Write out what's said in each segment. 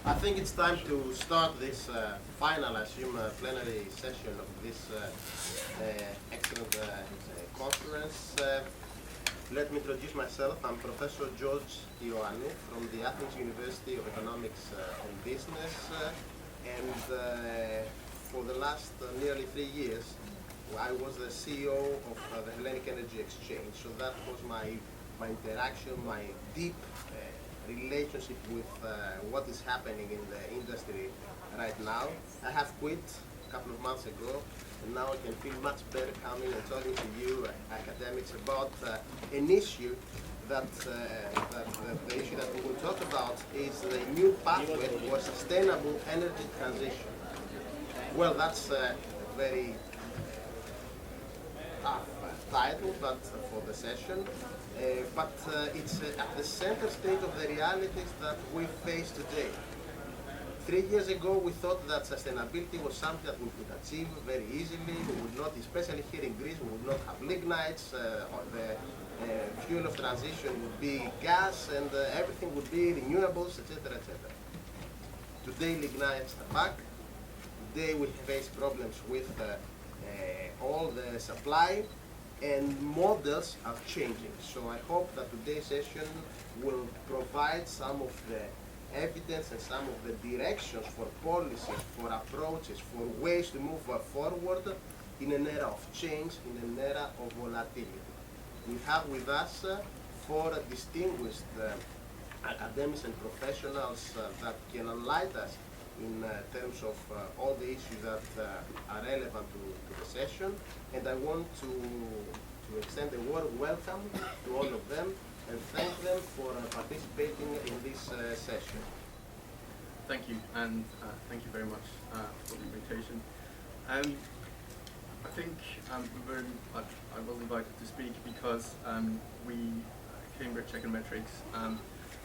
I think it's time to start this final, I assume, plenary session of this excellent conference. Let me introduce myself. I'm Professor Ioannou from the Athens University of Economics and Business. And for the last nearly 3 years, I was the CEO of the Hellenic Energy Exchange. So that was my interaction, my deep relationship with what is happening in the industry right now. I have quit a couple of months ago, and now I can feel much better coming and talking to you academics about an issue that the issue that we will talk about is the new pathway for sustainable energy transition. Well, that's a very tough title, but for the session. But it's at the center stage of the realities that we face today. 3 years ago, we thought that sustainability was something that we could achieve very easily. We would not, especially here in Greece, we would not have lignites. The fuel of transition would be gas, and everything would be renewables, etc., etc. Today, lignites are back. Today, we face problems with all the supply, and models are changing. So I hope that today's session will provide some of the evidence and some of the directions for policies, for approaches, for ways to move forward in an era of change, in an era of volatility. We have with us 4 distinguished academics and professionals that can enlighten us in terms of all the issues that are relevant to the session. And I want to extend a warm welcome to all of them and thank them for participating in this session. Thank you, and thank you very much for the invitation. I think I was invited to speak because we, Cambridge Econometrics,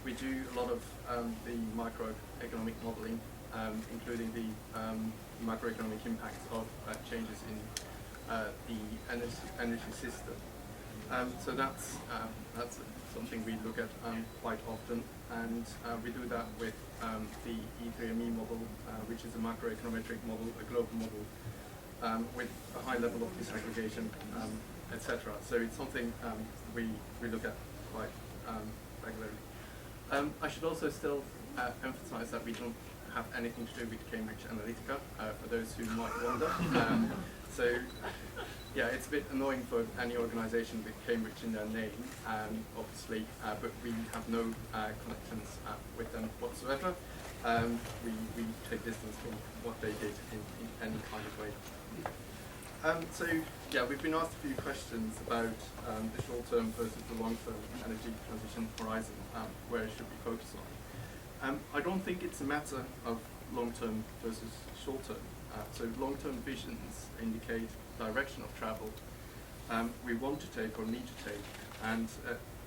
we do a lot of the microeconomic modelling, including the macroeconomic impacts of changes in the energy system. So that's something we look at quite often, and we do that with the E3ME model, which is a macroeconometric model, a global model, with a high level of disaggregation, etc. So it's something we look at quite regularly. I should also still emphasize that we don't have anything to do with Cambridge Analytica, for those who might wonder. So, yeah, it's a bit annoying for any organisation with Cambridge in their name, obviously, but we have no connections with them whatsoever. We take distance from what they did in any kind of way. So, yeah, we've been asked a few questions about the short-term versus the long-term energy transition horizon, where should we focus on. I don't think it's a matter of long-term versus short-term. So long-term visions indicate direction of travel we want to take or need to take, and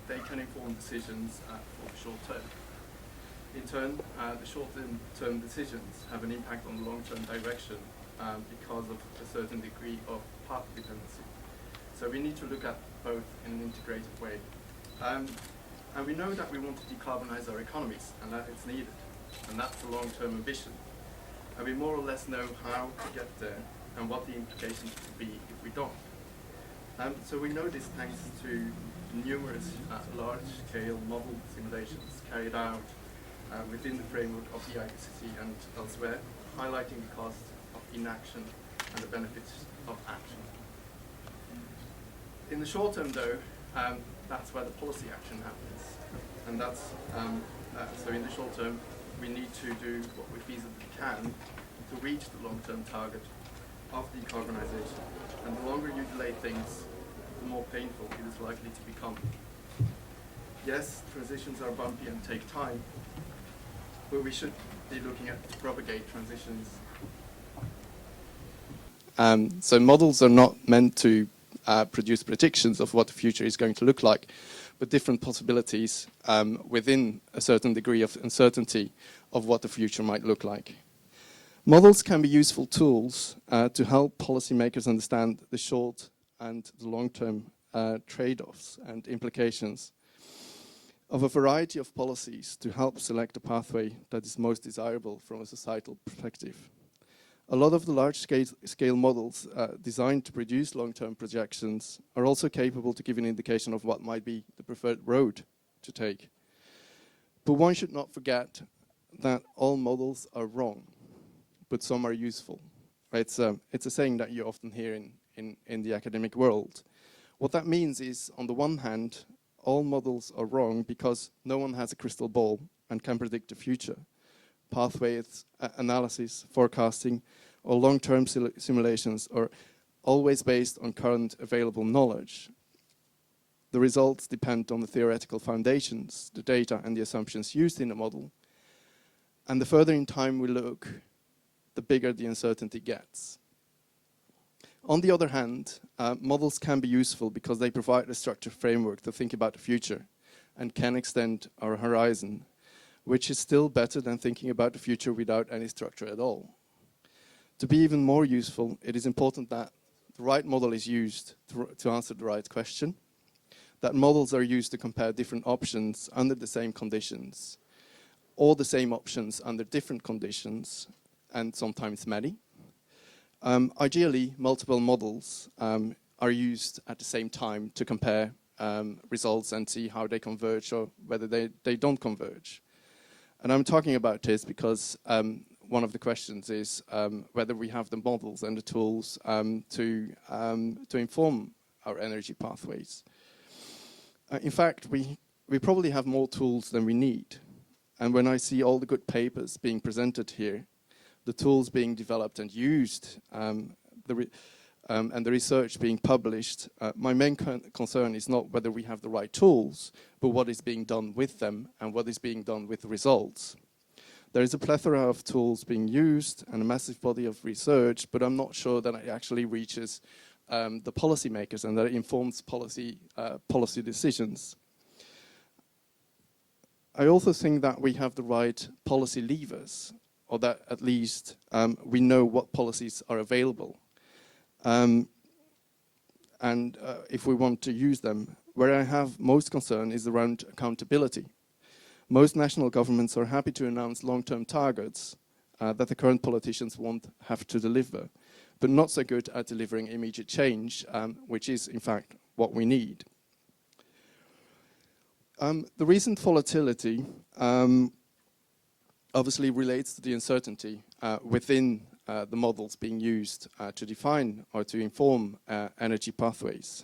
they can inform decisions for the short term. In turn, the short-term decisions have an impact on the long-term direction because of a certain degree of path dependency. So we need to look at both in an integrated way. And we know that we want to decarbonize our economies, and that it's needed, and that's the long-term ambition. And we more or less know how to get there and what the implications could be if we don't. So we know this thanks to numerous large-scale model simulations carried out within the framework of the IPCC and elsewhere, highlighting the cost of inaction and the benefits of action. In the short term, though, that's where the policy action happens, and that's so in the short term we need to do what we feasibly can to reach the long-term target of decarbonisation, and the longer you delay things, the more painful it is likely to become. Yes, transitions are bumpy and take time, but we should be looking at to propagate transitions. So models are not meant to produce predictions of what the future is going to look like, but different possibilities within a certain degree of uncertainty of what the future might look like. Models can be useful tools to help policymakers understand the short and the long-term trade-offs and implications of a variety of policies to help select a pathway that is most desirable from a societal perspective. A lot of the large-scale models designed to produce long-term projections are also capable to give an indication of what might be the preferred road to take. But one should not forget that all models are wrong, but some are useful. It's a saying that you often hear in the academic world. What that means is, on the one hand, all models are wrong because no one has a crystal ball and can predict the future. Pathways, analysis, forecasting, or long-term simulations are always based on current available knowledge. The results depend on the theoretical foundations, the data and the assumptions used in the model. And the further in time we look, the bigger the uncertainty gets. On the other hand, models can be useful because they provide a structured framework to think about the future and can extend our horizon, which is still better than thinking about the future without any structure at all. To be even more useful, it is important that the right model is used to answer the right question, that models are used to compare different options under the same conditions, or the same options under different conditions, and sometimes many. Ideally, multiple models are used at the same time to compare results and see how they converge or whether they don't converge. And I'm talking about this because one of the questions is whether we have the models and the tools to inform our energy pathways. In fact, we probably have more tools than we need. And when I see all the good papers being presented here, the tools being developed and used, and the research being published, my main concern is not whether we have the right tools, but what is being done with them and what is being done with the results. There is a plethora of tools being used and a massive body of research, but I'm not sure that it actually reaches the policymakers and that it informs policy decisions. I also think that we have the right policy levers, or that at least we know what policies are available. And if we want to use them, where I have most concern is around accountability. Most national governments are happy to announce long-term targets that the current politicians won't have to deliver, but not so good at delivering immediate change, which is in fact what we need. The recent volatility obviously relates to the uncertainty within the models being used to define or to inform energy pathways.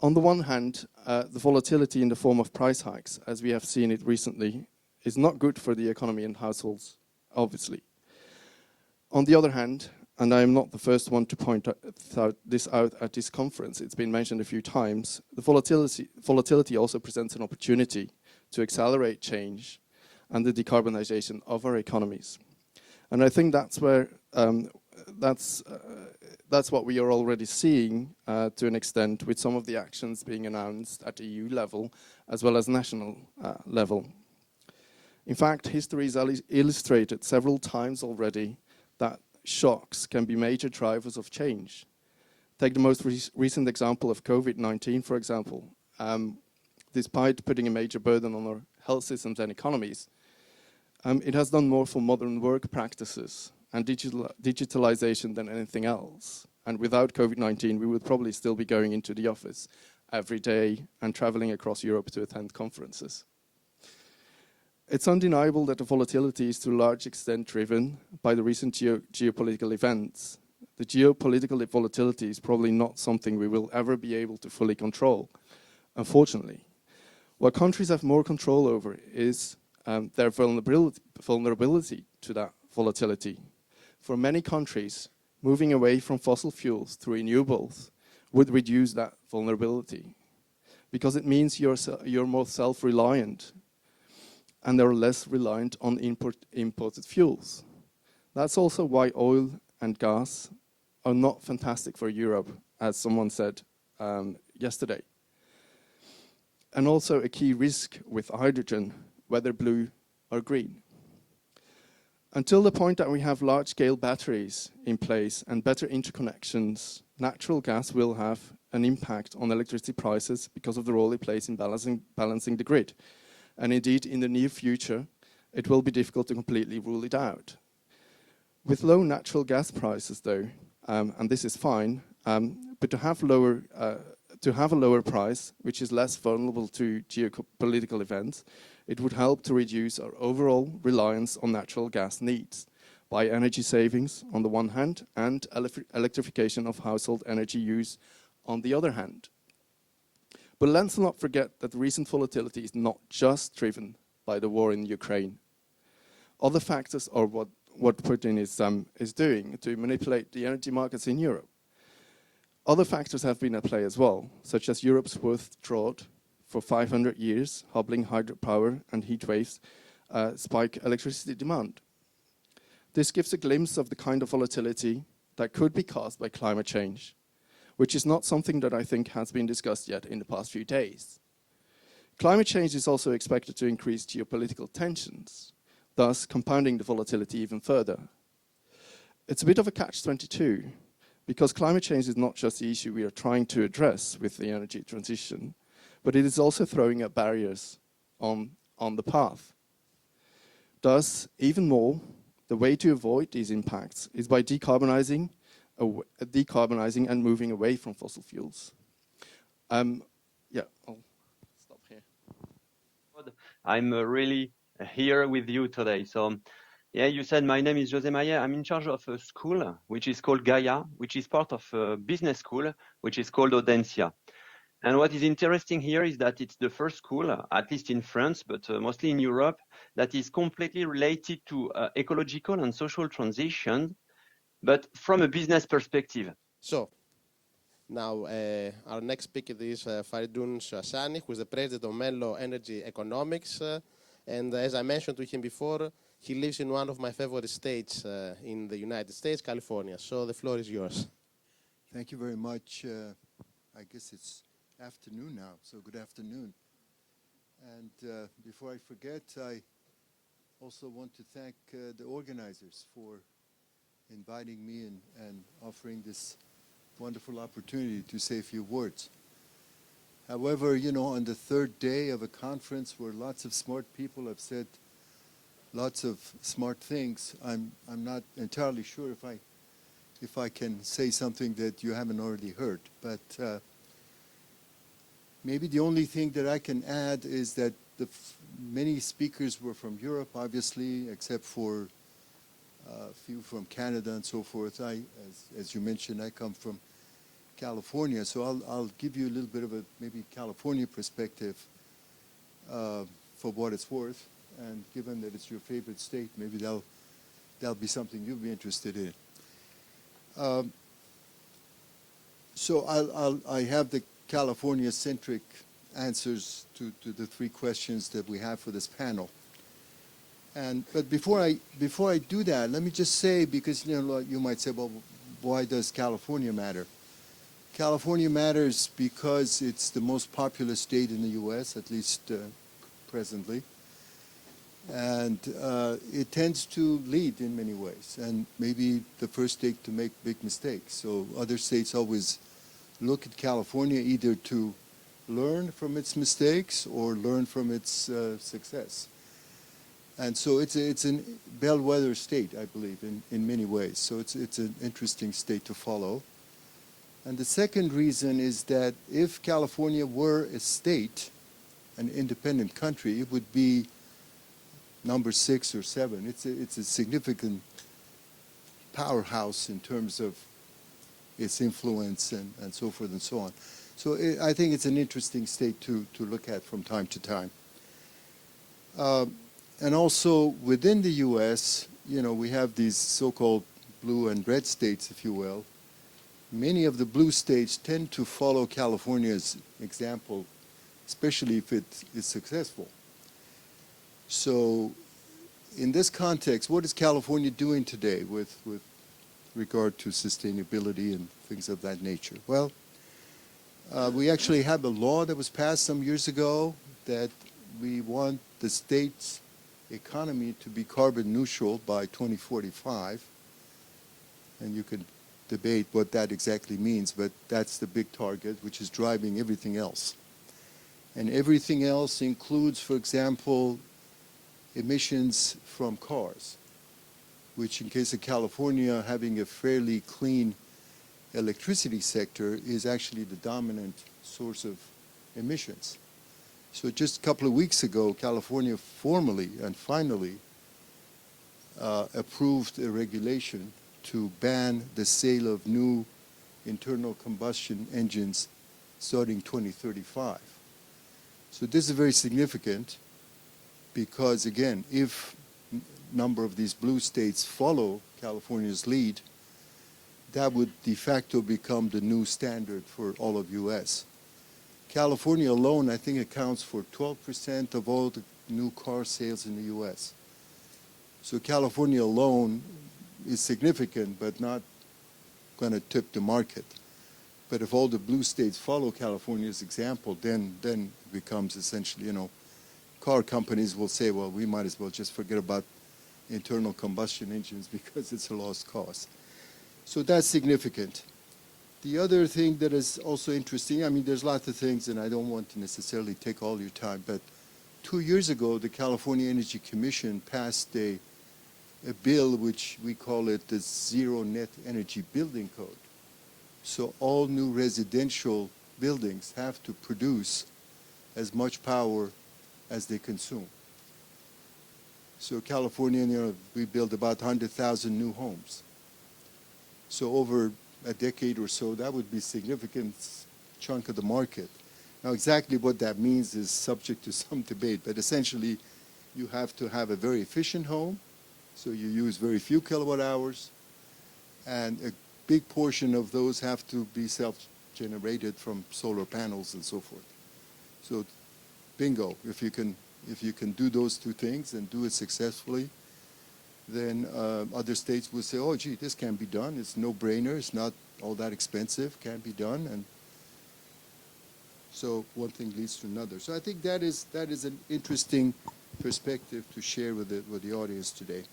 On the one hand, the volatility in the form of price hikes, as we have seen it recently, is not good for the economy and households, obviously. On the other hand, and I am not the first one to point this out at this conference, it's been mentioned a few times, the volatility also presents an opportunity to accelerate change and the decarbonization of our economies. And I think that's where that's what we are already seeing to an extent with some of the actions being announced at the EU level as well as national level. In fact, history has illustrated several times already that shocks can be major drivers of change. Take the most recent example of COVID-19, for example. Despite putting a major burden on our health systems and economies, it has done more for modern work practices and digitalization than anything else. And without COVID-19, we would probably still be going into the office every day and traveling across Europe to attend conferences. It's undeniable that the volatility is to a large extent driven by the recent geopolitical events. The geopolitical volatility is probably not something we will ever be able to fully control, unfortunately. What countries have more control over is their vulnerability to that volatility. For many countries, moving away from fossil fuels to renewables would reduce that vulnerability because it means you're more self-reliant and they're less reliant on imported fuels. That's also why oil and gas are not fantastic for Europe, as someone said yesterday. And also a key risk with hydrogen, whether blue or green. Until the point that we have large-scale batteries in place and better interconnections, natural gas will have an impact on electricity prices because of the role it plays in balancing the grid. And indeed, in the near future, it will be difficult to completely rule it out. With low natural gas prices, though, and this is fine, but to have a lower price, which is less vulnerable to geopolitical events, it would help to reduce our overall reliance on natural gas needs by energy savings on the one hand and electrification of household energy use on the other hand. But let's not forget that recent volatility is not just driven by the war in Ukraine. Other factors are what Putin is doing to manipulate the energy markets in Europe. Other factors have been at play as well, such as Europe's withdrawal for 500 years, hobbling hydropower and heat waves spike electricity demand. This gives a glimpse of the kind of volatility that could be caused by climate change, which is not something that I think has been discussed yet in the past few days. Climate change is also expected to increase geopolitical tensions, thus compounding the volatility even further. It's a bit of a catch-22, because climate change is not just the issue we are trying to address with the energy transition, but it is also throwing up barriers on the path. Thus, even more, the way to avoid these impacts is by decarbonizing and moving away from fossil fuels. Yeah, I'll stop here. I'm really here with you today. So, yeah, you said my name is José Maillet. I'm in charge of a school which is called Gaia, which is part of a business school which is called Audencia. And what is interesting here is that it's the first school, at least in France, but mostly in Europe, that is completely related to ecological and social transition, but from a business perspective. So, now our next speaker is Fereidoon Sioshansi, who is the president of Menlo Energy Economics. And as I mentioned to him before, he lives in one of my favorite states in the United States, California. So the floor is yours. Thank you very much. I guess it's afternoon now, so good afternoon. And before I forget, I also want to thank the organizers for inviting me and offering this wonderful opportunity to say a few words. However, you know, on the third day of a conference where lots of smart people have said lots of smart things, I'm not entirely sure if I can say something that you haven't already heard. But maybe the only thing that I can add is that many speakers were from Europe, obviously, except for a few from Canada and so forth. As you mentioned, I come from California, so I'll give you a little bit of a maybe California perspective for what it's worth. And given that it's your favorite state, maybe that'll be something you'll be interested in. So I have the California-centric answers to the three questions that we have for this panel. But before I do that, let me just say, because you might say, well, why does California matter? California matters because it's the most populous state in the U.S., at least presently. And it tends to lead in many ways, and maybe the first state to make big mistakes. So other states always look at California either to learn from its mistakes or learn from its success. And so it's a bellwether state, I believe, in many ways. So it's an interesting state to follow. And the second reason is that if California were a state, an independent country, it would be number 6 or 7. It's a significant powerhouse in terms of its influence and so forth and so on. So I think it's an interesting state to look at from time to time. And also within the U.S., we have these so-called blue and red states, if you will. Many of the blue states tend to follow California's example, especially if it is successful. So in this context, what is California doing today with regard to sustainability and things of that nature? Well, we actually have a law that was passed some years ago that we want the state's economy to be carbon neutral by 2045. And you can debate what that exactly means, but that's the big target, which is driving everything else. And everything else includes, for example, emissions from cars, which in case of California, having a fairly clean electricity sector is actually the dominant source of emissions. So just a couple of weeks ago, California formally and finally approved a regulation to ban the sale of new internal combustion engines starting 2035. So this is very significant because, again, if a number of these blue states follow California's lead, that would de facto become the new standard for all of U.S. California alone, I think, accounts for 12% of all the new car sales in the U.S. So California alone is significant, but not going to tip the market. But if all the blue states follow California's example, then it becomes essentially, car companies will say, well, we might as well just forget about internal combustion engines because it's a lost cause. So that's significant. The other thing that is also interesting, I mean, there's lots of things, and I don't want to necessarily take all your time, but 2 years ago, the California Energy Commission passed a bill which we call it the Zero Net Energy Building Code. So all new residential buildings have to produce as much power as they consume. So California, we build about 100,000 new homes. So over a decade or so, that would be a significant chunk of the market. Now, exactly what that means is subject to some debate, but essentially, you have to have a very efficient home, so you use very few kilowatt hours, and a big portion of those have to be self-generated from solar panels and so forth. So, bingo, if you can do those two things and do it successfully, then other states will say, oh, gee, this can be done. It's no-brainer. It's not all that expensive. Can be done. And so one thing leads to another. So I think that is an interesting perspective to share with the audience today.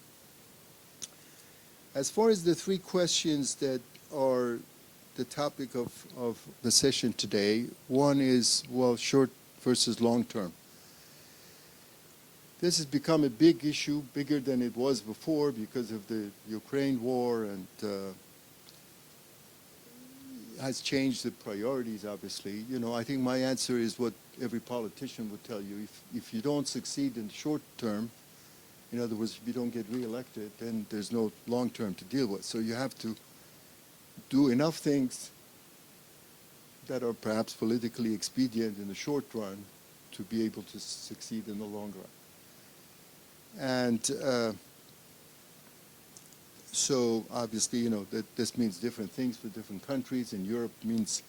As far as the three questions that are the topic of the session today, one is, well, short versus long term. This has become a big issue, bigger than it was before because of the Ukraine war, and has changed the priorities, obviously. I think my answer is what every politician would tell you. If you don't succeed in the short term, in other words, if you don't get reelected, then there's no long term to deal with. So you have to do enough things that are perhaps politically expedient in the short run to be able to succeed in the long run. And so obviously, that this means different things for different countries. In Europe, it means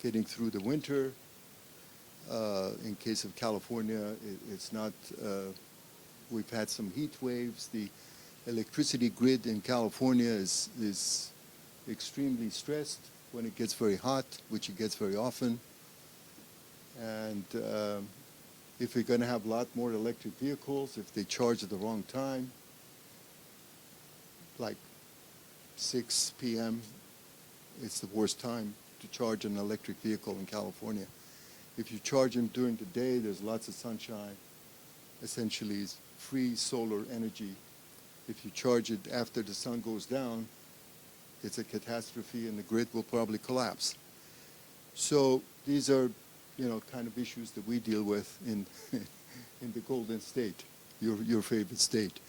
getting through the winter. In case of California, it's not, we've had some heat waves. The electricity grid in California is extremely stressed when it gets very hot, which it gets very often. And if we're going to have a lot more electric vehicles, if they charge at the wrong time, like 6 p.m., it's the worst time to charge an electric vehicle in California. If you charge them during the day, there's lots of sunshine. Essentially, it's free solar energy. If you charge it after the sun goes down, it's a catastrophe and the grid will probably collapse. So these are, kind of issues that we deal with in the Golden State, your favorite state.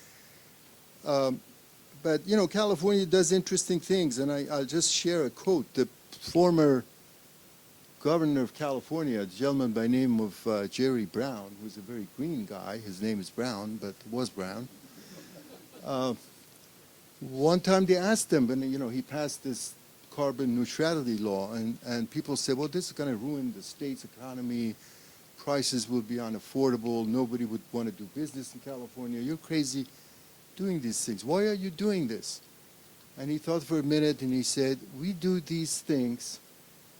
But, California does interesting things, and I'll just share a quote. The former governor of California, a gentleman by the name of Jerry Brown, who's a very green guy. His name is Brown, but was Brown. One time they asked him, and he passed this carbon neutrality law, and people said, well, this is going to ruin the state's economy. Prices will be unaffordable. Nobody would want to do business in California. You're crazy doing these things. Why are you doing this? And he thought for a minute, and he said, we do these things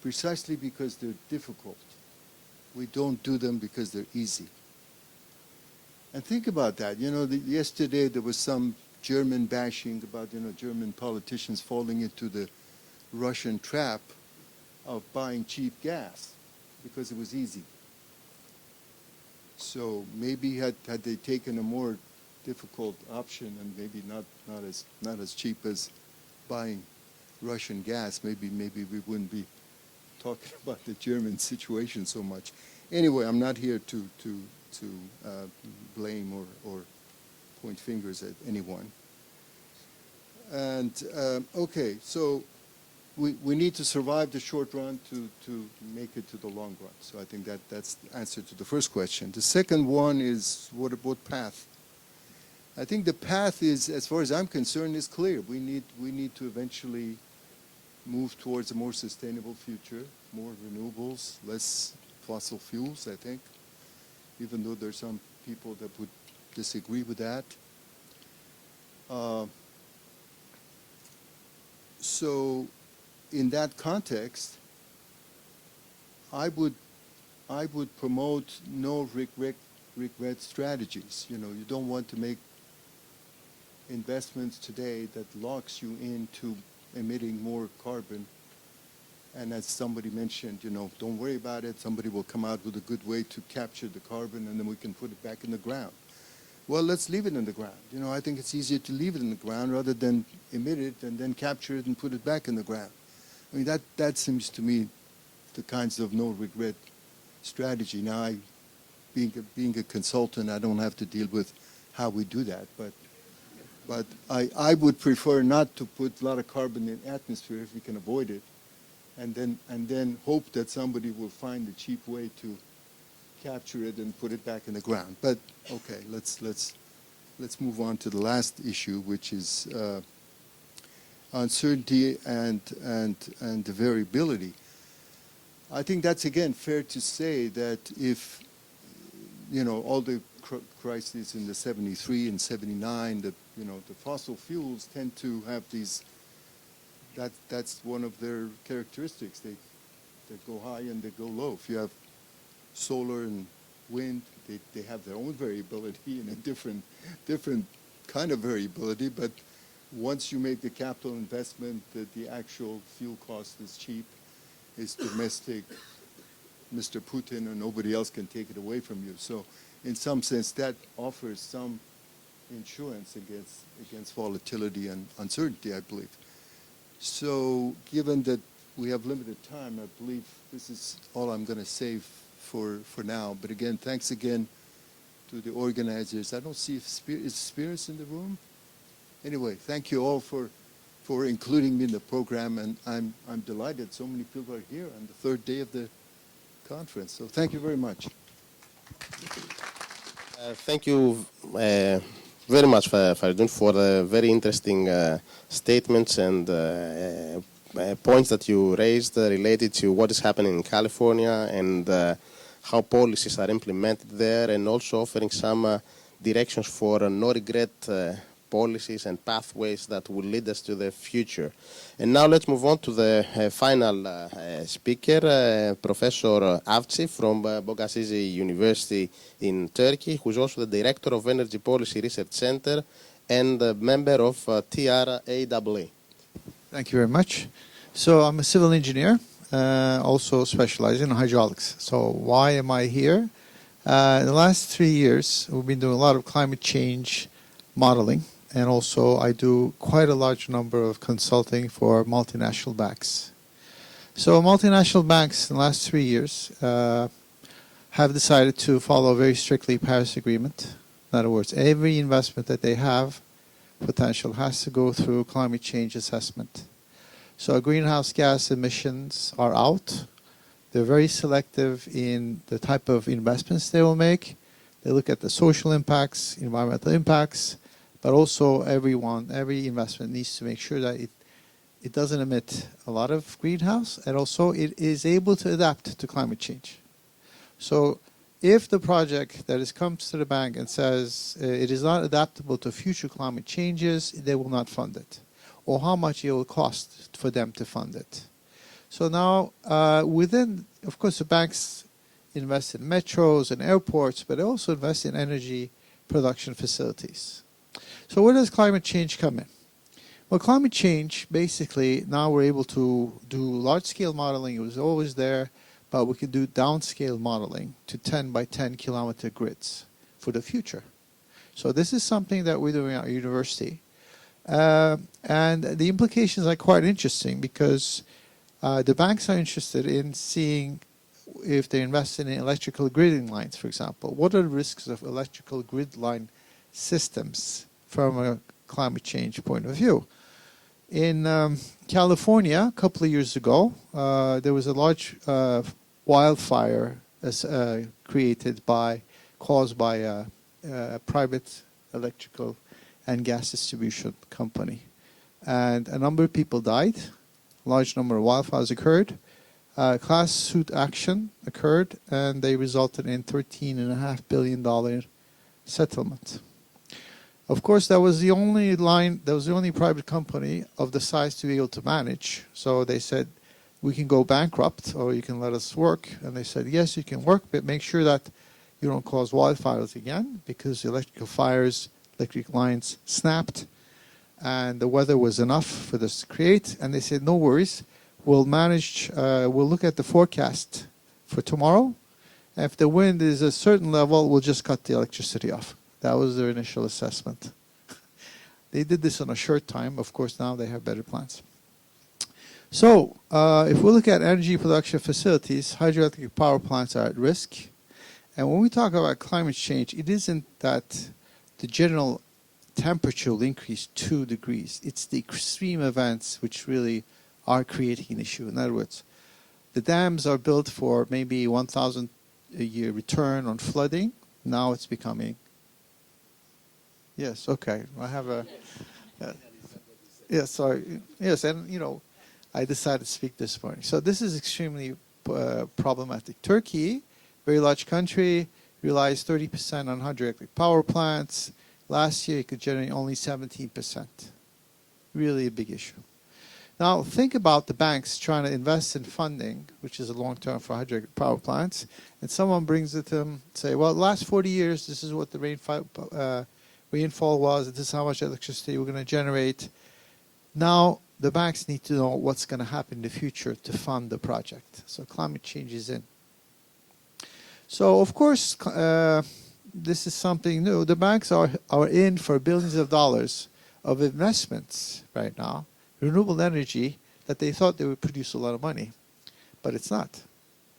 precisely because they're difficult. We don't do them because they're easy. And think about that. Yesterday there was some German bashing about, German politicians falling into the Russian trap of buying cheap gas because it was easy. So maybe had they taken a more difficult option and maybe not as cheap as buying Russian gas, maybe we wouldn't be talking about the German situation so much. Anyway, I'm not here to blame or point fingers at anyone. And okay, so we need to survive the short run to make it to the long run. So I think that's the answer to the first question. The second one is what path? I think the path is, as far as I'm concerned, is clear. We need to eventually move towards a more sustainable future, more renewables, less fossil fuels, I think, even though there's some people that would disagree with that. So in that context, I would promote no regret strategies. You know, you don't want to make investments today that locks you into emitting more carbon. And as somebody mentioned, you know, don't worry about it. Somebody will come out with a good way to capture the carbon, and then we can put it back in the ground. Well, let's leave it in the ground. You know, I think it's easier to leave it in the ground rather than emit it and then capture it and put it back in the ground. I mean, that seems to me the kinds of no regret strategy. Now, being a consultant, I don't have to deal with how we do that, but I would prefer not to put a lot of carbon in the atmosphere if we can avoid it, and then hope that somebody will find a cheap way to capture it and put it back in the ground. But okay, let's move on to the last issue, which is uncertainty and the variability. I think that's again fair to say that if, you know, all the crises in the 73 and 79, that, you know, the fossil fuels tend to have these, that's one of their characteristics. They go high and they go low. If you have solar and wind, they have their own variability and a different kind of variability, but once you make the capital investment, that the actual fuel cost is cheap, is domestic, Mr. Putin or nobody else can take it away from you. So in some sense, that offers some insurance against volatility and uncertainty, I believe. So given that we have limited time, I believe this is all I'm going to say for now. But again, thanks again to the organizers. I don't see if Spirits in the room. Anyway, thank you all for including me in the program, and I'm delighted so many people are here on the third day of the conference. So thank you very much. Thank you very much, Fereidoon, for very interesting statements and points that you raised related to what is happening in California and how policies are implemented there, and also offering some directions for no-regret policies and pathways that will lead us to the future. And now let's move on to the final speaker, Professor Avci from Bogazici University in Turkey, who is also the Director of Energy Policy Research Center and a member of TRAEE. Thank you very much. So I'm a civil engineer, also specializing in hydraulics. So why am I here? In the last 3 years, we've been doing a lot of climate change modeling, and also I do quite a large number of consulting for multinational banks. So multinational banks in the last 3 years have decided to follow very strictly Paris Agreement. In other words, every investment that they have potential has to go through climate change assessment. So greenhouse gas emissions are out. They're very selective in the type of investments they will make. They look at the social impacts, environmental impacts, but also every investment needs to make sure that it doesn't emit a lot of greenhouse, and also it is able to adapt to climate change. So if the project that comes to the bank and says it is not adaptable to future climate changes, they will not fund it, or how much it will cost for them to fund it. So now, within, of course, the banks invest in metros and airports, but they also invest in energy production facilities. So where does climate change come in? Well, climate change, basically, now we're able to do large-scale modeling. It was always there, but we can do downscale modeling to 10 by 10 kilometer grids for the future. So this is something that we're doing at our university. And the implications are quite interesting because the banks are interested in seeing if they invest in electrical gridding lines, for example. What are the risks of electrical grid line systems from a climate change point of view? In California, a couple of years ago, there was a large wildfire caused by a private electrical and gas distribution company. And a number of people died. A large number of wildfires occurred. Class suit action occurred, and they resulted in $13.5 billion settlement. Of course, that was the only private company of the size to be able to manage. So they said, we can go bankrupt or you can let us work. And they said, yes, you can work, but make sure that you don't cause wildfires again, because electric lines snapped and the weather was enough for this to create. And they said, no worries, we'll look at the forecast for tomorrow. If the wind is a certain level, we'll just cut the electricity off. That was their initial assessment. They did this in a short time. Of course, now they have better plans. So, if we look at energy production facilities, hydroelectric power plants are at risk. And when we talk about climate change, it isn't that the general temperature will increase 2 degrees. It's the extreme events which really are creating an issue. In other words, the dams are built for maybe 1,000 a year return on flooding. Now it's becoming... Yes, okay. I have a... Yes, sorry. Yes, and, I decided to speak this morning. So this is extremely problematic. Turkey, very large country, relies 30% on hydroelectric power plants. Last year, it could generate only 17%. Really a big issue. Now, think about the banks trying to invest in funding, which is a long-term for hydroelectric power plants, and someone brings it to them, say, well, the last 40 years, this is what the rainfall was, this is how much electricity we're going to generate. Now, the banks need to know what's going to happen in the future to fund the project. So climate change is in. So, of course, this is something new. The banks are in for billions of dollars of investments right now, renewable energy, that they thought they would produce a lot of money, but it's not.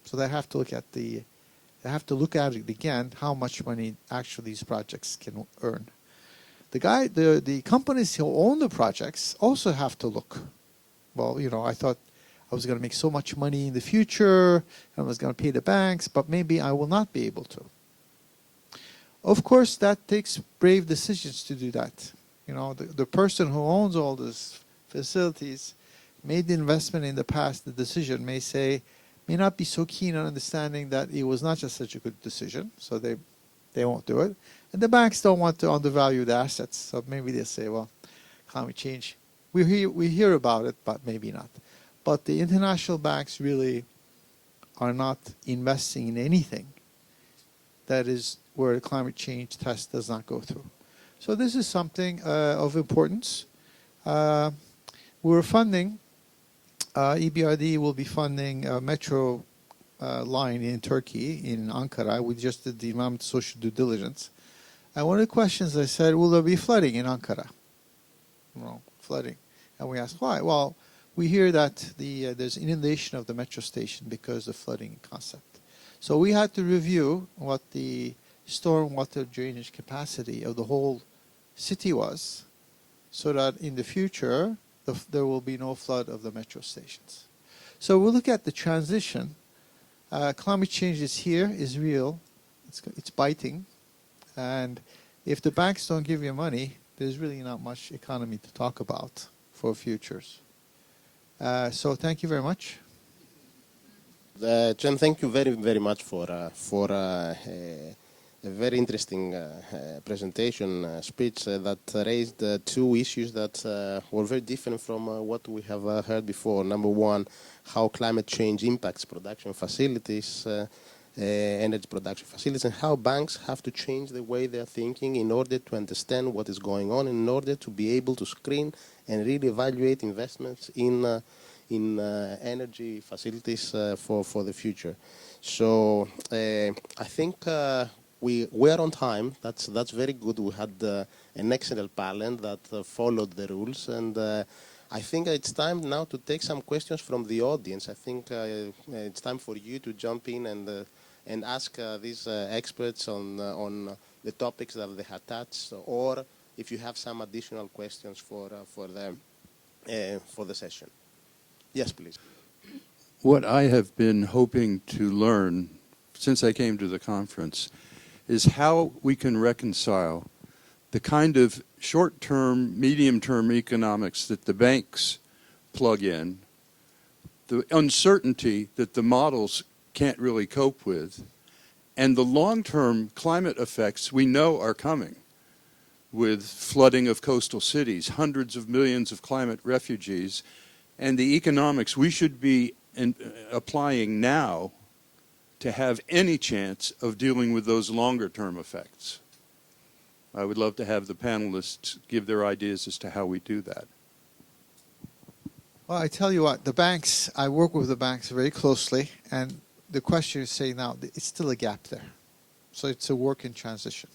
So they have to look at it again, how much money actually these projects can earn. The companies who own the projects also have to look. Well, I thought I was going to make so much money in the future, and I was going to pay the banks, but maybe I will not be able to. Of course, that takes brave decisions to do that. The person who owns all these facilities made the investment in the past. The decision may not be so keen on understanding that it was not just such a good decision, so they won't do it. And the banks don't want to undervalue the assets, so maybe they'll say, well, climate change, we hear about it, but maybe not. But the international banks really are not investing in anything that is where the climate change test does not go through. So this is something of importance. We're funding, EBRD will be funding a metro line in Turkey, in Ankara. We just did the environmental social due diligence. And one of the questions I said, will there be flooding in Ankara? Flooding. And we asked why. Well, we hear that there's inundation of the metro station because of flooding concept. So we had to review what the stormwater drainage capacity of the whole city was, so that in the future, there will be no flood of the metro stations. So we'll look at the transition. Climate change is here, is real. It's biting. And if the banks don't give you money, there's really not much economy to talk about for futures. So thank you very much. Jen, thank you very, very much for a very interesting presentation speech that raised 2 issues that were very different from what we have heard before. Number one, how climate change impacts production facilities. energy production facilities, and how banks have to change the way they're thinking in order to understand what is going on, in order to be able to screen and really evaluate investments in energy facilities for the future. So I think we are on time. That's very good. We had an excellent panel that followed the rules, and I think it's time now to take some questions from the audience. I think it's time for you to jump in and ask these experts on the topics that they have touched, or if you have some additional questions for the session. Yes, please. What I have been hoping to learn since I came to the conference is how we can reconcile the kind of short-term, medium-term economics that the banks plug in, the uncertainty that the models can't really cope with, and the long-term climate effects we know are coming with flooding of coastal cities, hundreds of millions of climate refugees, and the economics we should be applying now to have any chance of dealing with those longer-term effects. I would love to have the panelists give their ideas as to how we do that. Well, I tell you what, the banks, I work with the banks very closely, and the question is saying now, it's still a gap there. So it's a work in transition.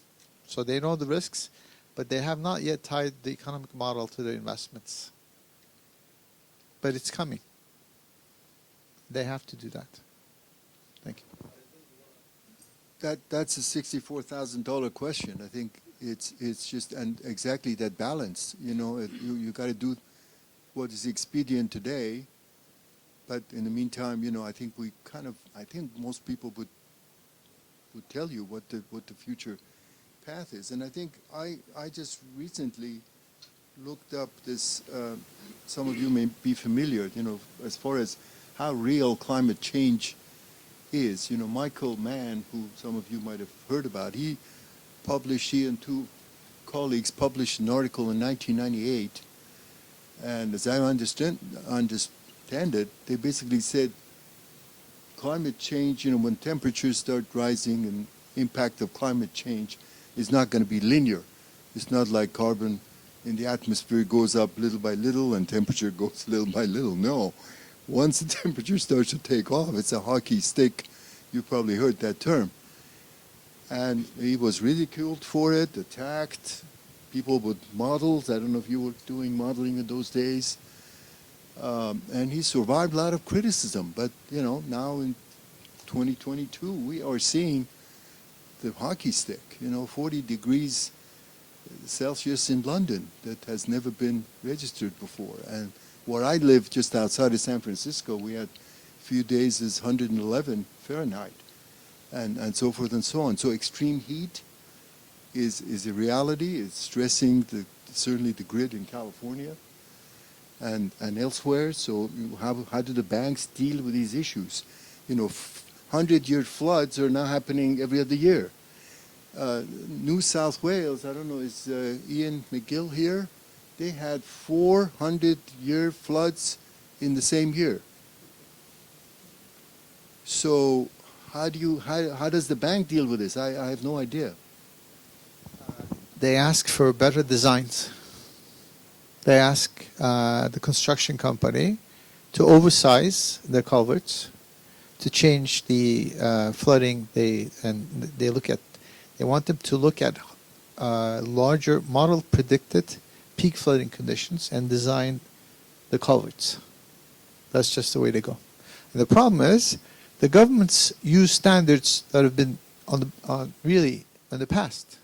So they know the risks, but they have not yet tied the economic model to their investments. But it's coming. They have to do that. Thank you. That's a $64,000 question. I think it's just, and exactly that balance. You know, you got to do what is expedient today, but in the meantime, you know, I think most people would tell you what the future path is. And I think I just recently looked up this. Some of you may be familiar, you know, as far as how real climate change is. You know, Michael Mann, who some of you might have heard about, he and two colleagues published an article in 1998, and as I understand it, they basically said climate change, you know, when temperatures start rising and impact of climate change is not going to be linear. It's not like carbon in the atmosphere goes up little by little and temperature goes little by little. No. Once the temperature starts to take off, it's a hockey stick. You probably heard that term. And he was ridiculed for it, attacked. People with models. I don't know if you were doing modeling in those days. And he survived a lot of criticism. But, you know, now in 2022, we are seeing the hockey stick, you know, 40 degrees Celsius in London that has never been registered before. And where I live, just outside of San Francisco, we had a few days is 111 Fahrenheit, and so forth and so on. So extreme heat is a reality. It's stressing certainly the grid in California and elsewhere. So how do the banks deal with these issues? You know, 100-year floods are now happening every other year. New South Wales, I don't know, is Ian McGill here? They had 400-year floods in the same year. So how does the bank deal with this? I have no idea. They ask for better designs. They ask the construction company to oversize their culverts, to change the flooding. They want them to look at larger model predicted peak flooding conditions and design the culverts. That's just the way they go. And the problem is the governments use standards that have been really in the past.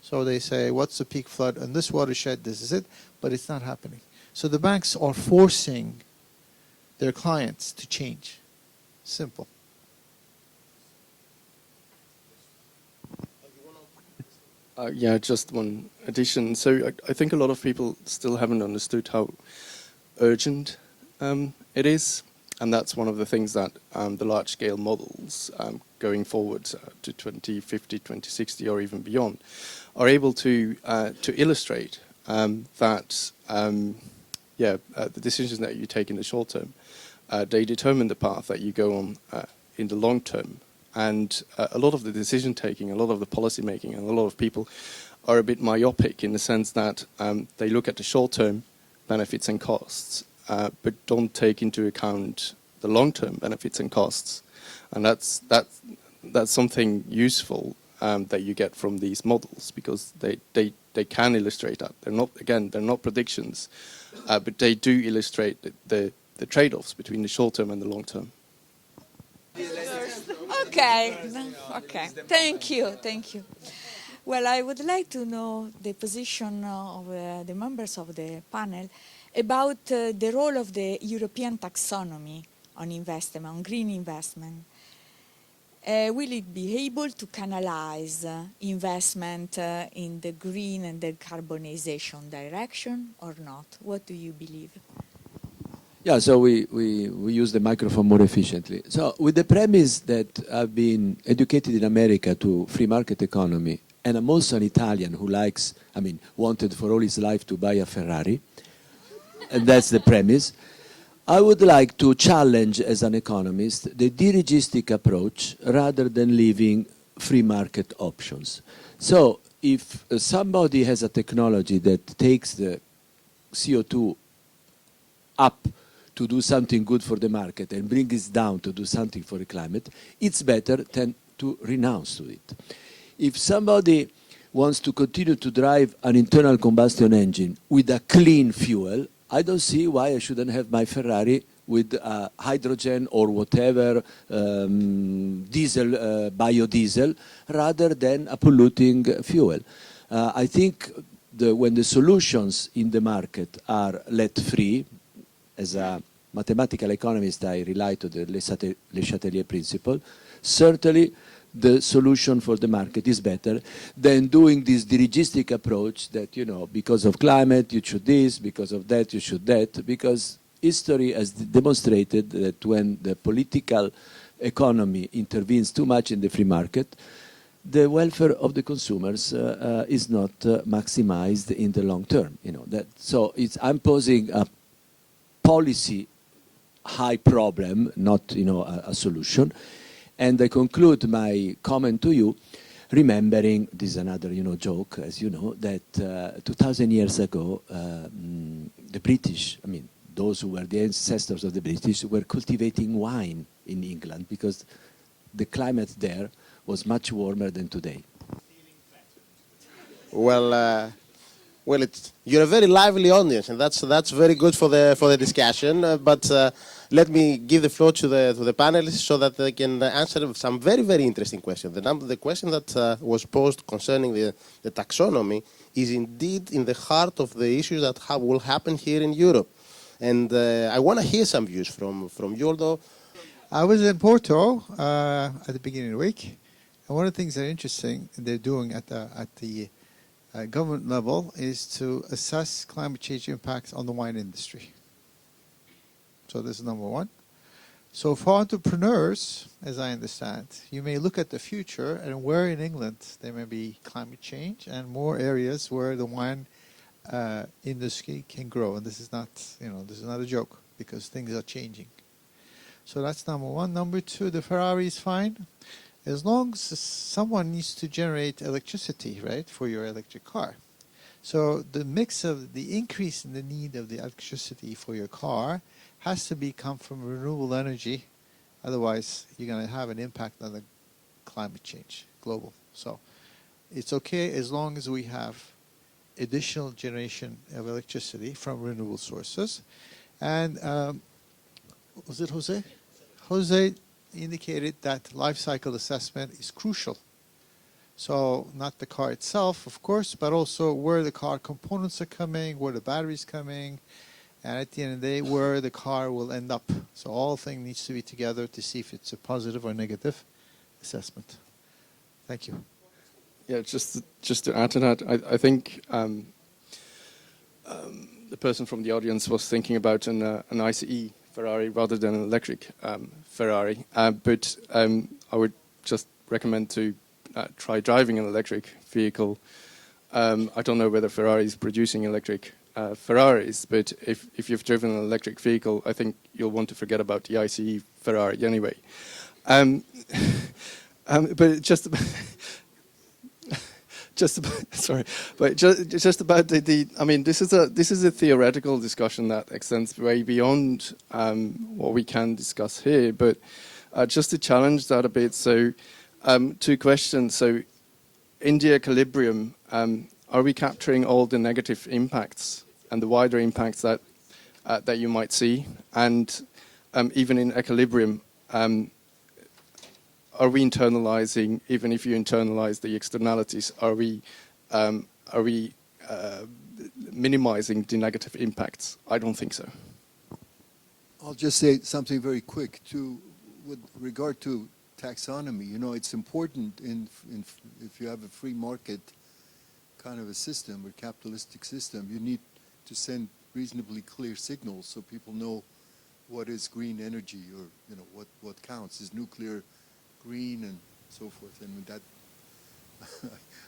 So they say, what's the peak flood on this watershed? This is it, but it's not happening. So the banks are forcing their clients to change. Simple. Yeah, just one addition. So I think a lot of people still haven't understood how urgent it is, and that's one of the things that the large-scale models going forward to 2050, 2060, or even beyond, are able to illustrate that the decisions that you take in the short term, they determine the path that you go on in the long term. And a lot of the decision taking, a lot of the policy making, and a lot of people are a bit myopic in the sense that they look at the short-term benefits and costs, but don't take into account the long-term benefits and costs. And that's something useful that you get from these models, because they can illustrate that. They're not predictions, but they do illustrate the trade-offs between the short-term and the long-term. Okay. Thank you. Well, I would like to know the position of the members of the panel about the role of the European taxonomy on investment, on green investment. Will it be able to canalize investment in the green and decarbonization direction or not? What do you believe? Yeah, so we use the microphone more efficiently. So with the premise that I've been educated in America to free market economy, and I'm also an Italian who wanted for all his life to buy a Ferrari, and that's the premise, I would like to challenge as an economist the dirigistic approach rather than leaving free market options. So if somebody has a technology that takes the CO2 up to do something good for the market and bring it down to do something for the climate, it's better than to renounce to it. If somebody wants to continue to drive an internal combustion engine with a clean fuel, I don't see why I shouldn't have my Ferrari with hydrogen or whatever, diesel, biodiesel, rather than a polluting fuel. I think when the solutions in the market are let free, as a mathematical economist, I rely to the Le Chatelier principle. Certainly, the solution for the market is better than doing this dirigistic approach that, because of climate, you should this, because of that, you should that, because history has demonstrated that when the political economy intervenes too much in the free market, the welfare of the consumers is not maximized in the long term. So I'm posing a policy high problem, not a solution. And I conclude my comment to you, remembering, this is another joke, as you know, that 2,000 years ago, the British, those who were the ancestors of the British, were cultivating wine in England because the climate there was much warmer than today. Well, you're a very lively audience, and that's very good for the discussion. But let me give the floor to the panelists so that they can answer some very, very interesting questions. The question that was posed concerning the taxonomy is indeed in the heart of the issues that will happen here in Europe, and I want to hear some views from you, although. I was in Porto at the beginning of the week, and one of the things that are interesting they're doing at the government level is to assess climate change impacts on the wine industry. So this is number one. So for entrepreneurs, as I understand, you may look at the future and where in England there may be climate change and more areas where the wine industry can grow. And this is not, this is not a joke because things are changing. So that's number one. Number two, the Ferrari is fine. As long as someone needs to generate electricity, right, for your electric car. So the mix of the increase in the need of the electricity for your car has to come from renewable energy. Otherwise, you're going to have an impact on the climate change, global. So it's okay as long as we have additional generation of electricity from renewable sources. And was it José? José indicated that life cycle assessment is crucial. So not the car itself, of course, but also where the car components are coming, where the battery's coming, and at the end of the day, where the car will end up. So all things needs to be together to see if it's a positive or negative assessment. Thank you. Yeah, just to add to that, I think the person from the audience was thinking about an ICE Ferrari rather than an electric Ferrari. But I would just recommend to try driving an electric vehicle. I don't know whether Ferrari is producing electric Ferraris, but if you've driven an electric vehicle, I think you'll want to forget about the ICE Ferrari anyway. But just about, sorry, but just about the. I mean, this is a theoretical discussion that extends way beyond what we can discuss here. But just to challenge that a bit, so 2 questions. So, in the equilibrium, are we capturing all the negative impacts and the wider impacts that you might see? And even in equilibrium, are we internalizing? Even if you internalize the externalities, are we minimizing the negative impacts? I don't think so. I'll just say something very quick with regard to taxonomy. You know, it's important if you have a free market kind of a system or capitalistic system, you need to send reasonably clear signals so people know what is green energy, or you know what counts. Is nuclear green and so forth? And that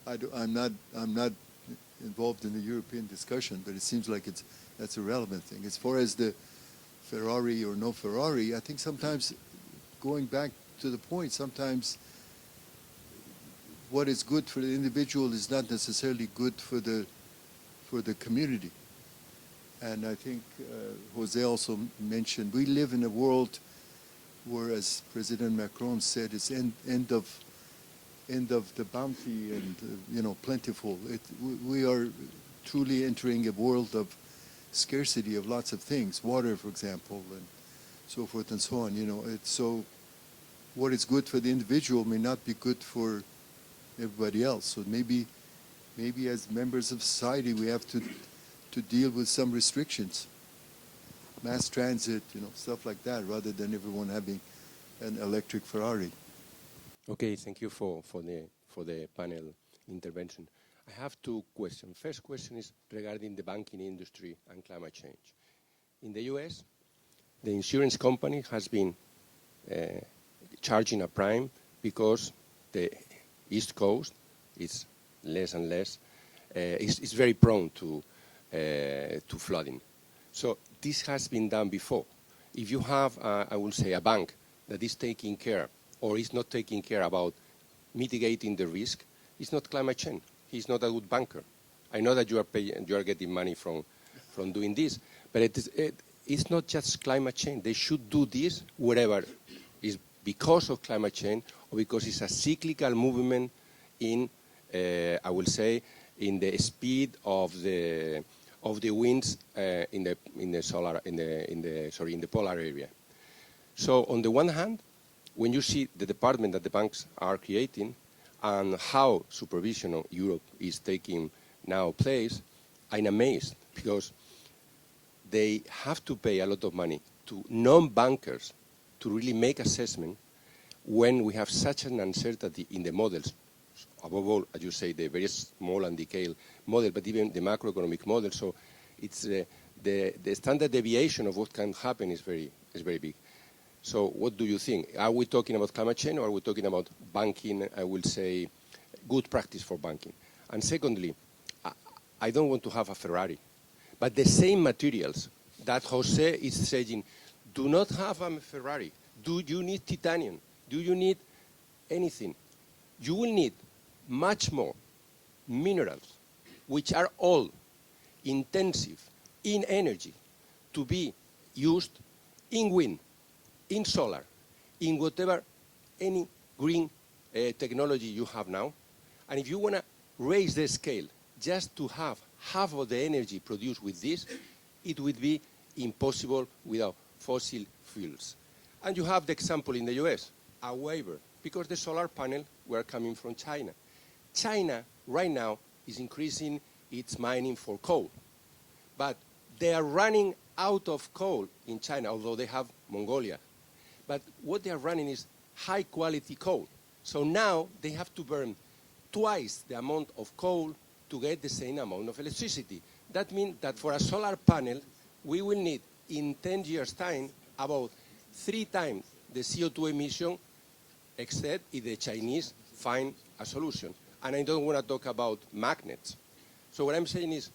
I'm not involved in the European discussion, but it seems like that's a relevant thing. As far as the Ferrari or no Ferrari, I think sometimes, going back to the point, sometimes what is good for the individual is not necessarily good for the community. And I think José also mentioned, we live in a world where, as President Macron said, it's end of the bounty and you know, plentiful. We are truly entering a world of scarcity of lots of things, water, for example, and so forth and so on. You know, so what is good for the individual may not be good for everybody else. So maybe as members of society, we have to deal with some restrictions, mass transit, you know, stuff like that, rather than everyone having an electric Ferrari. Okay, thank you for the panel intervention. I have 2 questions. First question is regarding the banking industry and climate change. In the US, the insurance company has been charging a prime because the East Coast is less and less, is very prone to flooding. So this has been done before. If you have, I will say, a bank that is taking care or is not taking care about mitigating the risk, it's not climate change. He's not a good banker. I know that you are getting money from doing this, but it's not just climate change. They should do this wherever is because of climate change or because it's a cyclical movement in, I will say, in the speed of the winds in the polar area. So on the one hand, when you see the department that the banks are creating and how supervision of Europe is taking now place, I'm amazed because they have to pay a lot of money to non-bankers to really make assessment when we have such an uncertainty in the models. Above all, as you say, the very small and detailed model, but even the macroeconomic model. So it's the standard deviation of what can happen is very big. So what do you think? Are we talking about climate change or are we talking about banking, I will say, good practice for banking? And secondly, I don't want to have a Ferrari, but the same materials that José is saying, do not have a Ferrari. Do you need titanium? Do you need anything? You will need much more minerals, which are all intensive in energy, to be used in wind, in solar, in whatever, any green technology you have now. And if you want to raise the scale just to have half of the energy produced with this, it would be impossible without fossil fuels. And you have the example in the US, a waiver, because the solar panel were coming from China. China right now is increasing its mining for coal, but they are running out of coal in China, although they have Mongolia. But what they are running is high-quality coal. So now they have to burn twice the amount of coal to get the same amount of electricity. That means that for a solar panel, we will need, in 10 years' time, about 3 times the CO2 emission, except if the Chinese find a solution. And I don't want to talk about magnets. So what I'm saying is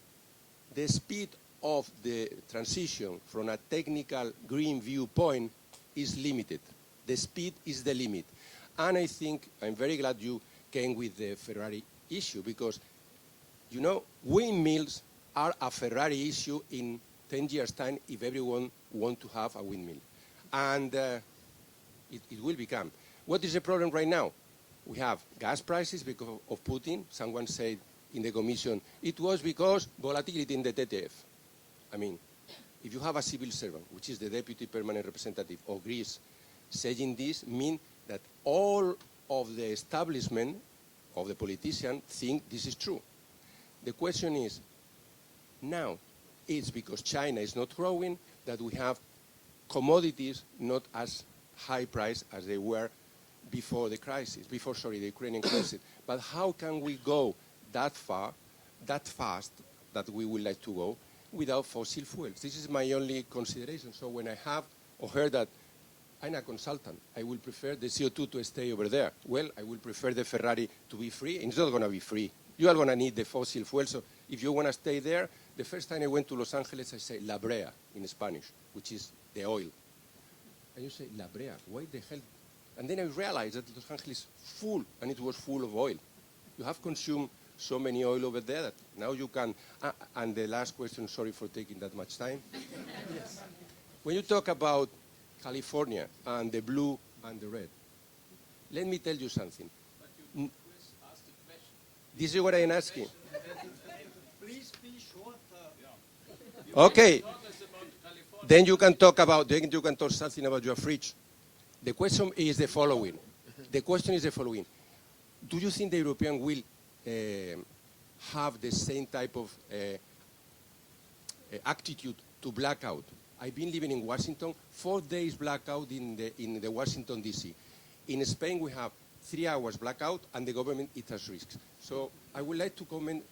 the speed of the transition from a technical green viewpoint is limited. The speed is the limit. And I think I'm very glad you came with the Ferrari issue, because, you know, windmills are a Ferrari issue in 10 years' time if everyone wants to have a windmill. And it will become. What is the problem right now? We have gas prices because of Putin. Someone said in the commission, it was because volatility in the TTF. I mean, if you have a civil servant, which is the deputy permanent representative of Greece, saying this, means that all of the establishment of the politicians think this is true. The question is, now, it's because China is not growing that we have commodities not as high price as they were before the crisis, the Ukrainian crisis. But how can we go that far, that fast, that we would like to go, without fossil fuels? This is my only consideration. So when I have or heard that I'm a consultant, I will prefer the CO2 to stay over there. Well, I will prefer the Ferrari to be free. It's not going to be free. You are going to need the fossil fuel. So if you want to stay there, the first time I went to Los Angeles, I say La Brea in Spanish, which is the oil. And you say, La Brea, why the hell? And then I realized that Los Angeles is full, and it was full of oil. You have consumed so many oil over there that now you can. And the last question, sorry for taking that much time. Yes. When you talk about California and the blue and the red, let me tell you something. This is what I'm asking. Please be short. Okay. Then you can talk something about your fridge. The question is the following. Do you think the European will have the same type of attitude to blackout? I've been living in Washington, 4 days blackout in the Washington, D.C. In Spain, we have 3 hours blackout, and the government, it has risks. So I would like to comment,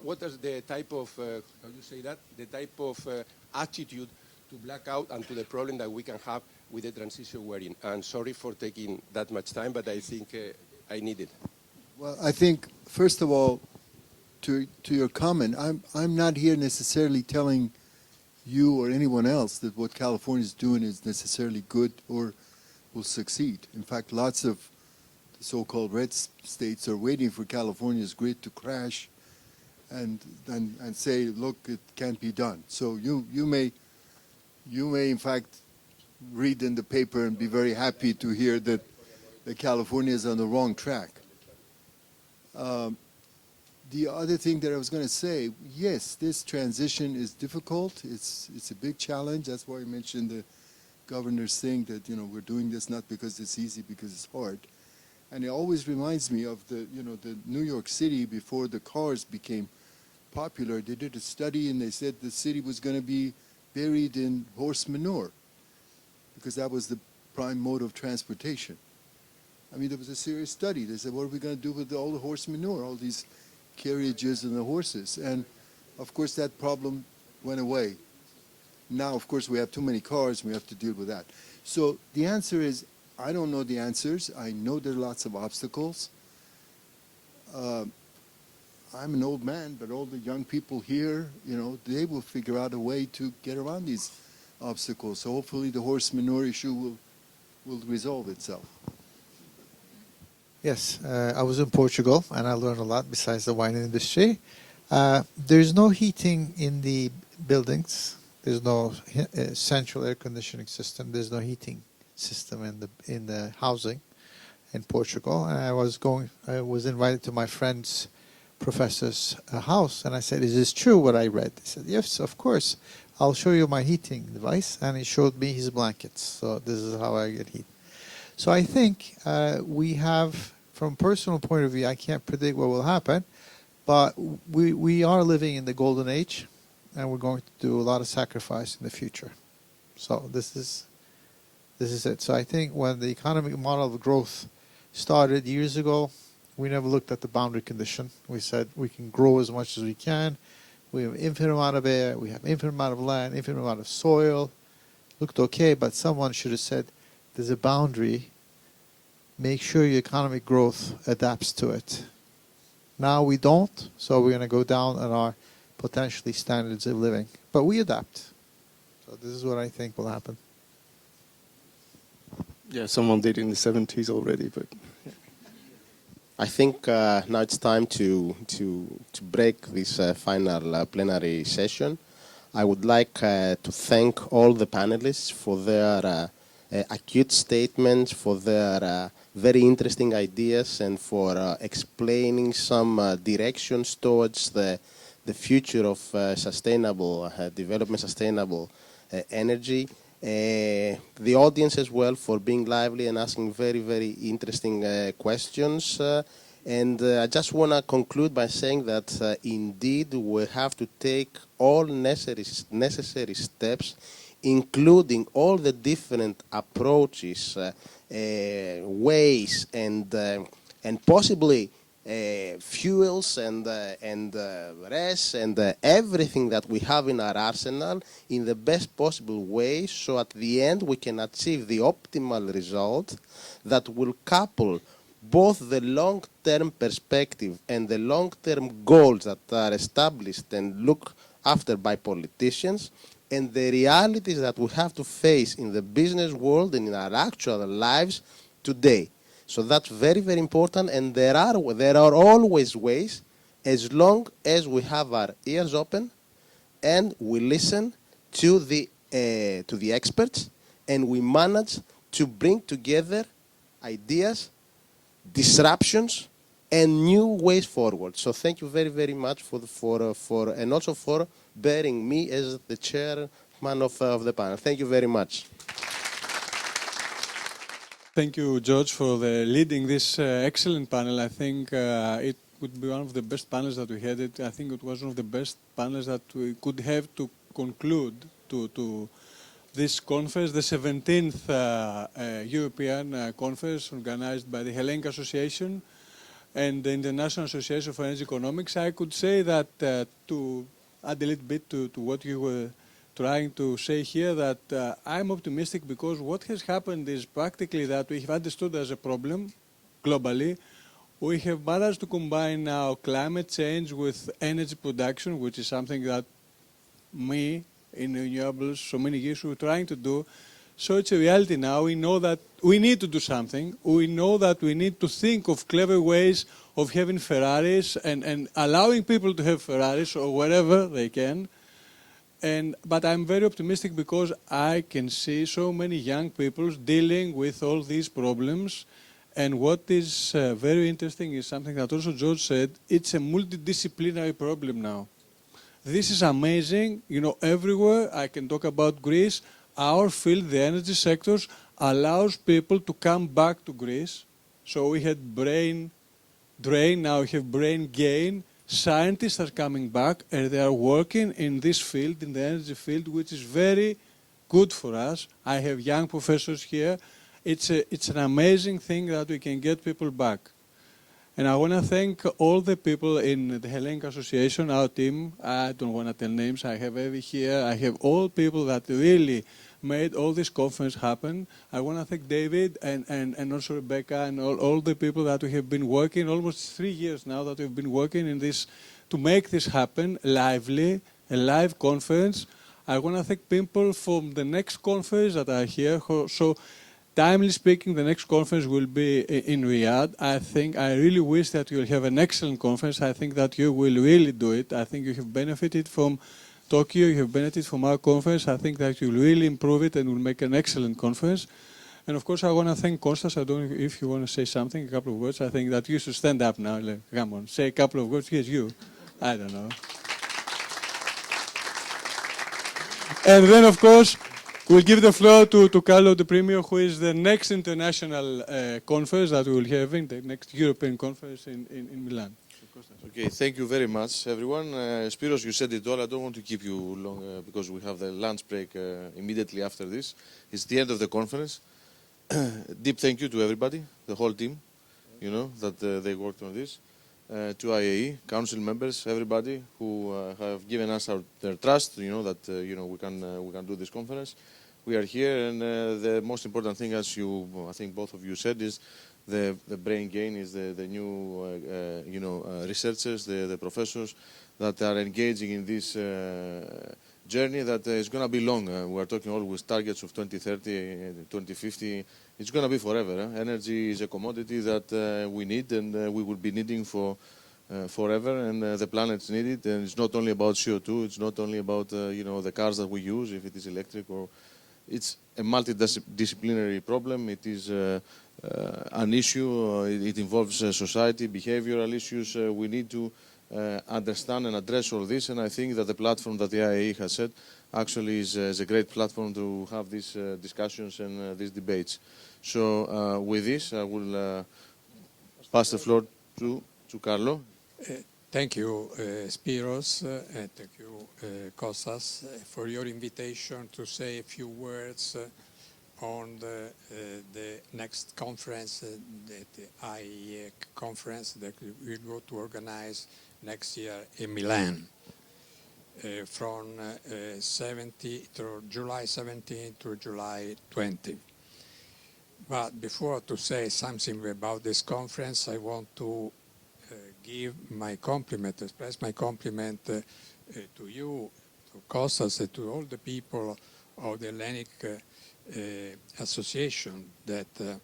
what is the type of, how do you say that? The type of attitude to blackout and to the problem that we can have with the transition we're in. And sorry for taking that much time, but I think I need it. Well, I think, first of all, to your comment, I'm not here necessarily telling you or anyone else that what California is doing is necessarily good or will succeed. In fact, lots of the so-called red states are waiting for California's grid to crash and say, look, it can't be done. So you may in fact read in the paper and be very happy to hear that California is on the wrong track. The other thing that I was going to say, yes, this transition is difficult. It's a big challenge. That's why I mentioned the governor's thing that, you know, we're doing this not because it's easy, because it's hard. And it always reminds me of the New York City before the cars became popular. They did a study and they said the city was going to be buried in horse manure because that was the prime mode of transportation. I mean, there was a serious study. They said, what are we going to do with all the horse manure, all these carriages and the horses? And of course that problem went away. Now, of course, we have too many cars and we have to deal with that. So the answer is, I don't know the answers. I know there are lots of obstacles. I'm an old man, but all the young people here, you know, they will figure out a way to get around these obstacles. So hopefully the horse manure issue will resolve itself. Yes, I was in Portugal and I learned a lot besides the wine industry. There's no heating in the buildings. There's no central air conditioning system. There's no heating system in the housing in Portugal. And I was invited to my friend's professor's house, and I said, "Is this true what I read?" He said, "Yes, of course. I'll show you my heating device." And he showed me his blankets. So this is how I get heat. So I think we have, from a personal point of view, I can't predict what will happen, but we are living in the golden age, and we're going to do a lot of sacrifice in the future. So this is it. So I think when the economic model of growth started years ago, we never looked at the boundary condition. We said we can grow as much as we can. We have infinite amount of air. We have infinite amount of land, infinite amount of soil. Looked okay, but someone should have said, there's a boundary. Make sure your economic growth adapts to it. Now we don't, so we're going to go down on our potentially standards of living. But we adapt. So this is what I think will happen. Yeah, someone did in the 70s already, but... I think now it's time to break this final plenary session. I would like to thank all the panelists for their acute statements, for their very interesting ideas, and for explaining some directions towards the future of sustainable development, sustainable energy. The audience as well for being lively and asking very, very interesting questions. And I just want to conclude by saying that indeed we have to take all necessary steps, including all the different approaches, ways, and possibly fuels and res and everything that we have in our arsenal in the best possible way, so at the end we can achieve the optimal result that will couple both the long-term perspective and the long-term goals that are established and looked after by politicians, and the realities that we have to face in the business world and in our actual lives today. So that's very, very important, and there are always ways, as long as we have our ears open and we listen to the experts, and we manage to bring together ideas, disruptions, and new ways forward. So thank you very, very much for and also for bearing me as the chairman of the panel. Thank you very much. Thank you, George, for leading this excellent panel. I think it would be one of the best panels that we had. I think it was one of the best panels that we could have to conclude to this conference, the 17th European conference organized by the Hellenic Association and the International Association for Energy Economics. I could say that to add a little bit to what you were trying to say here, that I'm optimistic because what has happened is practically that we have understood as a problem globally. We have managed to combine now climate change with energy production, which is something that me in renewables so many years we were trying to do. So it's a reality now. We know that we need to do something. We know that we need to think of clever ways of having Ferraris and allowing people to have Ferraris or wherever they can. But I'm very optimistic because I can see so many young people dealing with all these problems. And what is very interesting is something that also George said, it's a multidisciplinary problem now. This is amazing. You know, everywhere, I can talk about Greece, our field, the energy sectors, allows people to come back to Greece. So we had brain drain, now we have brain gain. Scientists are coming back and they are working in this field, in the energy field, which is very good for us. I have young professors here. It's an amazing thing that we can get people back. And I want to thank all the people in the Hellenic Association, our team. I don't want to tell names. I have Evie here. I have all people that really made all this conference happen. I want to thank David and also Rebecca and all the people that we have been working, almost 3 years now that we've been working in this to make this happen lively, a live conference. I want to thank people from the next conference that are here. So, timely speaking, the next conference will be in Riyadh. I really wish that you'll have an excellent conference. I think that you will really do it. I think you have benefited from Tokyo, you have benefited from our conference. I think that you'll really improve it and will make an excellent conference. And of course, I want to thank Kostas. I don't know if you want to say something, a couple of words. I think that you should stand up now. Come on, say a couple of words. Here's you. I don't know. And then, of course, we'll give the floor to Carlo De Primio, who is the next international conference that we will have in the next European conference in Milan. Okay, thank you very much, everyone. Spiros, you said it all. I don't want to keep you long because we have the lunch break immediately after this. It's the end of the conference. Deep thank you to everybody, the whole team, you know, that they worked on this. To IAE, council members, everybody who have given us their trust, you know, that we can do this conference. We are here, and the most important thing, as I think both of you said, is the brain gain, is the new researchers, the professors that are engaging in this journey that is going to be long. We're talking always targets of 2030, 2050. It's going to be forever. Energy is a commodity that we need and we will be needing for forever, and the planet's need it. And it's not only about CO2. It's not only about the cars that we use, if it is electric or. It's a multidisciplinary problem. It is an issue. It involves society, behavioral issues. We need to understand and address all this, and I think that the platform that the IAE has set actually is a great platform to have these discussions and these debates. So with this, I will pass the floor to Carlo. Thank you, Spiros, and thank you, Kostas, for your invitation to say a few words on the next conference, the IAE conference that we're going to organize next year in Milan, from July 17 to July 20. But before to say something about this conference, I want to give my compliment, express my compliment to you, to Kostas, and to all the people of the Hellenic Association that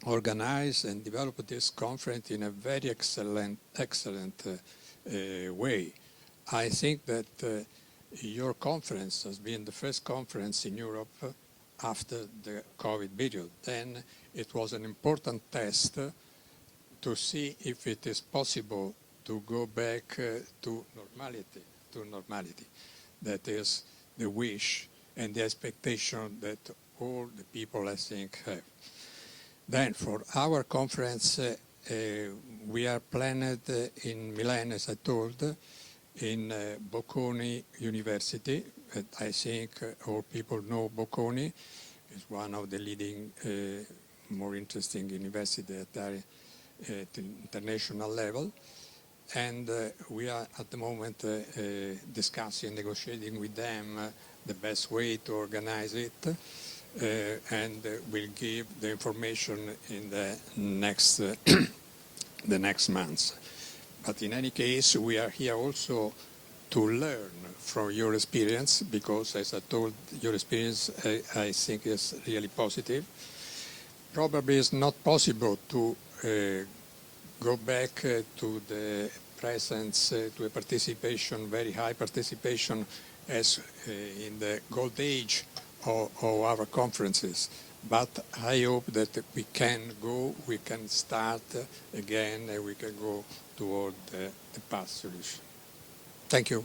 organized and developed this conference in a very excellent way. I think that your conference has been the first conference in Europe after the COVID period. Then it was an important test to see if it is possible to go back to normality. That is the wish and the expectation that all the people, I think, have. Then for our conference, we are planned in Milan, as I told, in Bocconi University. I think all people know Bocconi. It's one of the leading, more interesting universities that are at international level, and we are at the moment discussing, negotiating with them the best way to organize it, and we'll give the information in the next months. But in any case, we are here also to learn from your experience, because, as I told, your experience I think is really positive. Probably it's not possible to go back to the presence, to a participation, very high participation, as in the gold age of our conferences. But I hope that we can start again, and we can go toward the path solution. Thank you.